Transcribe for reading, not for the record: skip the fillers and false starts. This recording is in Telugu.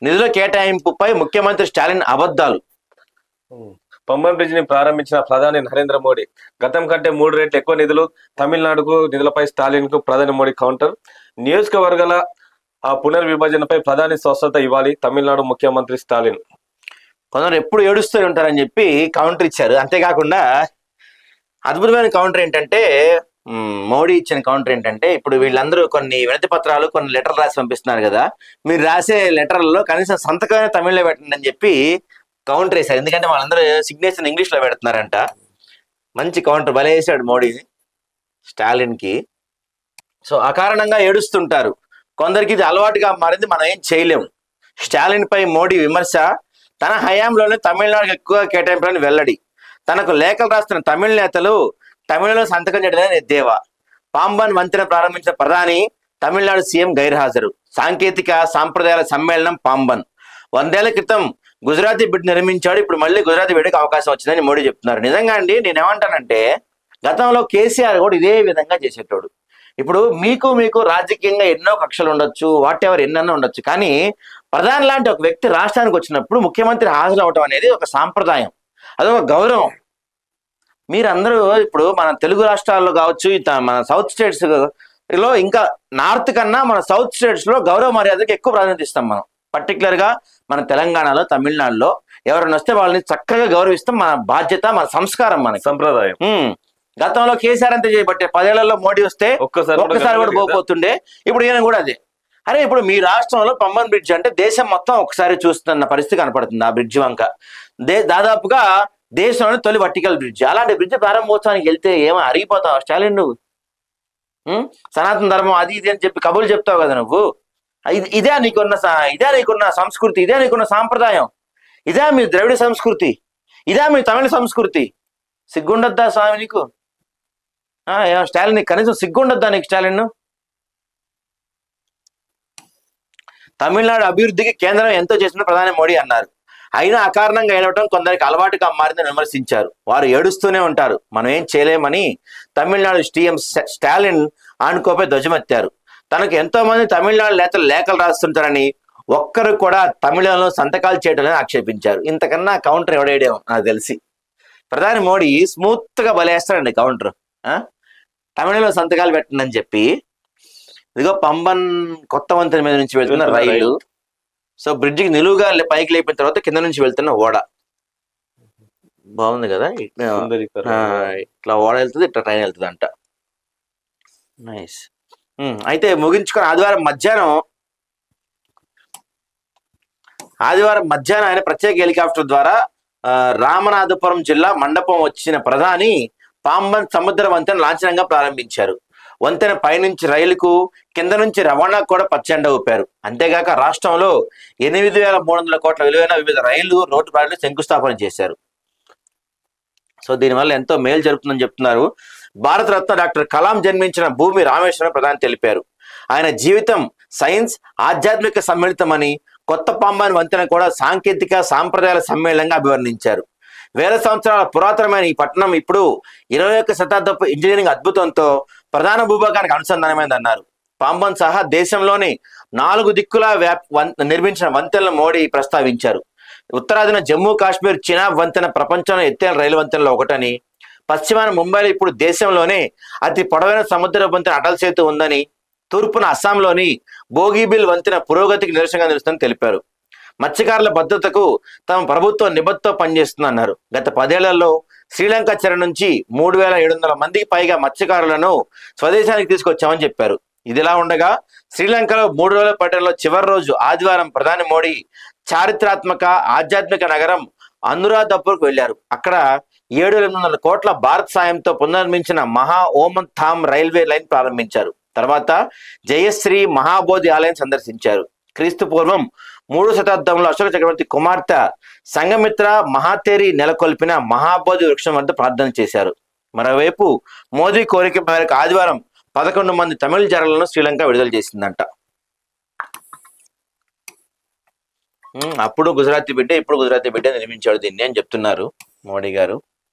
నిధుల కేటాయింపుపై ముఖ్యమంత్రి స్టాలిన్ అబద్ధాలు. పంబన్ బ్రిడ్జ్ ని ప్రారంభించిన ప్రధాని నరేంద్ర మోడీ గతం కంటే 3 రెట్లు ఎక్కువ నిధులు. తమిళనాడుకు నిధులపై స్టాలిన్ కు ప్రధాని మోడీ కౌంటర్. నియోజకవర్గాల పునర్విభజనపై ప్రధాని స్పష్టత ఇవ్వాలి తమిళనాడు ముఖ్యమంత్రి స్టాలిన్. కొందరు ఎప్పుడు ఏడుస్తూ ఉంటారని చెప్పి కౌంటర్ ఇచ్చారు. అంతేకాకుండా అద్భుతమైన కౌంటర్ ఏంటంటే మోడీ ఇచ్చిన కౌంటర్ ఏంటంటే, ఇప్పుడు వీళ్ళందరూ కొన్ని వినతి పత్రాలు కొన్ని లెటర్లు రాసి పంపిస్తున్నారు కదా, మీరు రాసే లెటర్లలో కనీసం సంతకమైన తమిళ్లో పెట్టండి అని చెప్పి కౌంటర్ వేశారు. ఎందుకంటే వాళ్ళందరూ సిగ్నేచర్ ఇంగ్లీష్లో పెడుతున్నారంట. మంచి కౌంటర్ భలే వేసాడు మోడీ స్టాలిన్ కి. సో ఆ కారణంగా ఏడుస్తుంటారు. కొందరికి ఇది అలవాటుగా మారింది, మనం ఏం చేయలేము. స్టాలిన్ పై మోడీ విమర్శ. తన హయాంలోనే తమిళనాడుకు ఎక్కువ కేటాయింపులను వెల్లడి. తనకు లేఖలు రాస్తున్న తమిళ నేతలు తమిళలో సంతకం చేయడమే ఎద్దేవా. పాంబన్ వంతెన ప్రారంభించిన ప్రధాని, తమిళనాడు సీఎం గైర్హాజరు. సాంకేతిక సాంప్రదాయాల సమ్మేళనం పాంబన్. 100 ఏళ్ల క్రితం గుజరాతీ బిడ్ నిర్మించాడు, ఇప్పుడు మళ్ళీ గుజరాతీ బిడ్డకి అవకాశం వచ్చిందని మోడీ చెప్తున్నారు. నిజంగా అండి, నేనేమంటానంటే గతంలో కేసీఆర్ కూడా ఇదే విధంగా చేసేటోడు. ఇప్పుడు మీకు రాజకీయంగా ఎన్నో కక్షలు ఉండొచ్చు, వాట్ ఎవర్ ఎన్నన్నా ఉండొచ్చు, కానీ ప్రధాని లాంటి ఒక వ్యక్తి రాష్ట్రానికి వచ్చినప్పుడు ముఖ్యమంత్రి హాజరు అవటం అనేది ఒక సాంప్రదాయం, అదొక గౌరవం. మీరందరూ ఇప్పుడు మన తెలుగు రాష్ట్రాల్లో కావచ్చు, మన సౌత్ స్టేట్స్ లో, ఇంకా నార్త్ కన్నా మన సౌత్ స్టేట్స్ లో గౌరవ మర్యాదకి ఎక్కువ ప్రాధాన్యత ఇస్తాం మనం. పర్టికులర్ గా మన తెలంగాణలో, తమిళనాడులో ఎవరైనా వస్తే వాళ్ళని చక్కగా గౌరవిస్తాం. మన బాధ్యత, మన సంస్కారం, మన సంప్రదాయం. గతంలో కేసీఆర్ అంతే చేయబట్టే 10 ఏళ్లలో మోడీ వస్తే ఒక్కసారి కూడా పోతుండే. ఇప్పుడు ఈయన కూడా అదే. అరే ఇప్పుడు మీ రాష్ట్రంలో పంబన్ బ్రిడ్జ్ అంటే దేశం మొత్తం ఒకసారి చూస్తున్న పరిస్థితి కనపడుతుంది. ఆ బ్రిడ్జ్ వంక దాదాపుగా దేశంలోని తొలి వర్టికల్ బ్రిడ్జ్. అలాంటి బ్రిడ్జ్ ప్రారంభోత్సవానికి వెళ్తే ఏమో అరిగిపోతావు స్టాలిన్ నువ్వు. సనాతన ధర్మం అది ఇది అని చెప్పి కబుర్లు చెప్తావు కదా నువ్వు. ఇదే నీకున్న సంస్కృతి, ఇదే నీకున్న సాంప్రదాయం, ఇదే మీ ద్రవిడ సంస్కృతి, ఇదే మీ తమిళ సంస్కృతి. సిగ్గుండద్దా స్వామి నీకు? స్టాలిన్ నీకు కనీసం సిగ్గుండద్దా నీకు? స్టాలిన్ తమిళనాడు అభివృద్ధికి కేంద్రం ఎంతో చేసిన ప్రధాని మోడీ అన్నారు. అయినా అకారణంగా ఏడవటం కొందరికి అలవాటుగా మారిందని విమర్శించారు. వారు ఏడుస్తూనే ఉంటారు, మనం ఏం చేయలేమని తమిళనాడు సీఎం స్టాలిన్ ఆనుకోపై ధ్వజమెత్తారు. తనకు ఎంతో మంది తమిళనాడు నేతలు లేఖలు రాస్తుంటారని, ఒక్కరు కూడా తమిళంలో సంతకాలు చేయడం ఆక్షేపించారు. ఇంతకన్నా కౌంటర్ ఎవడేయడం నాకు తెలిసి. ప్రధాని మోడీ స్మూత్ గా బలేస్తాడండి కౌంటర్. తమిళంలో సంతకాలు పెట్టండి అని చెప్పి. ఇదిగో పంబన్ కొత్త వంతెన మీద నుంచి వెళ్తున్న రైలు. సో బ్రిడ్జికి నిలువుగా పైకి లేపిన తర్వాత కింద నుంచి వెళ్తున్న ఓడ. బాగుంది కదా, ఇట్లా ఓడ వెళ్తుంది, ఇట్లా ట్రైన్ వెళ్తుంది అంట. నైస్. అయితే ముగించుకొని ఆదివారం మధ్యాహ్నం ఆయన ప్రత్యేక హెలికాప్టర్ ద్వారా రామనాథపురం జిల్లా మండపం వచ్చిన ప్రధాని పాంబన్ సముద్ర వంతెన లాంఛనంగా ప్రారంభించారు. వంతెన పైనుంచి రైలుకు, కింద నుంచి రవాణాకు కూడా పచ్చజెండా ఊపారు. అంతేగాక రాష్ట్రంలో 8,300 కోట్ల విలువైన వివిధ రైలు, రోడ్డు ప్రాజెక్టులు శంకుస్థాపన చేశారు. సో దీనివల్ల ఎంతో మేలు జరుగుతుందని చెప్తున్నారు. భారతరత్న డాక్టర్ కలాం జన్మించిన భూమి రామేశ్వరం ప్రధాని తెలిపారు. ఆయన జీవితం సైన్స్, ఆధ్యాత్మిక సమ్మిళితమని, కొత్త పాంబన్ వంతెన కూడా సాంకేతిక సాంప్రదాయాల సమ్మేళనంగా అభివర్ణించారు. 1000 సంవత్సరాల పురాతనమైన ఈ పట్టణం ఇప్పుడు 21వ శతాబ్దపు ఇంజనీరింగ్ అద్భుతంతో ప్రధాన భూభాగానికి అనుసంధానమైందన్నారు. పాంబన్ సహా దేశంలోని 4 దిక్కులా నిర్మించిన వంతెనలను మోడీ ప్రస్తావించారు. ఉత్తరాదిన జమ్మూ కాశ్మీర్ చినాబ్ వంతెన ప్రపంచంలో ఎత్తైన రైలు వంతెనలో ఒకటని, పశ్చిమాన ముంబైలో ఇప్పుడు దేశంలోనే అతి పొడవైన సముద్ర వంతెన అటల్ సేతు ఉందని, తూర్పున అస్సాంలోని బోగీబిల్ వంతెన పురోగతికి నిరసనగా నిలుస్తుందని తెలిపారు. మత్స్యకారుల భద్రతకు తమ ప్రభుత్వం నిబద్ధతో పనిచేస్తుందన్నారు. గత 10 ఏళ్లలో శ్రీలంక చెర నుంచి 3,700 మందికి పైగా మత్స్యకారులను స్వదేశానికి తీసుకొచ్చామని చెప్పారు. ఇదిలా ఉండగా శ్రీలంకలో 3 రోజుల పర్యటనలో చివరి రోజు ఆదివారం ప్రధాని మోడీ చారిత్రాత్మక ఆధ్యాత్మిక నగరం అనురాధపూర్కు వెళ్లారు. అక్కడ 7,800 కోట్ల భారత సాయంతో పునర్నిర్మించిన మహా ఓమన్ థామ్ రైల్వే లైన్ ప్రారంభించారు. తర్వాత జయశ్రీ మహాబోధి ఆలయం సందర్శించారు. క్రీస్తు పూర్వం 3వ శతాబ్దంలో అశోక చక్రవర్తి కుమార్తె సంఘమిత్ర మహాతేరి నెలకొల్పిన మహాబోధి వృక్షం వద్ద ప్రార్థన చేశారు. మరోవైపు మోదీ కోరిక మేరకు ఆదివారం 11 మంది తమిళ జర్నలను శ్రీలంక విడుదల చేసిందంట. అప్పుడు గుజరాతీ బిడ్డ, ఇప్పుడు గుజరాతీ బిడ్డ నిర్మించాడు దీన్ని అని చెప్తున్నారు మోడీ గారు.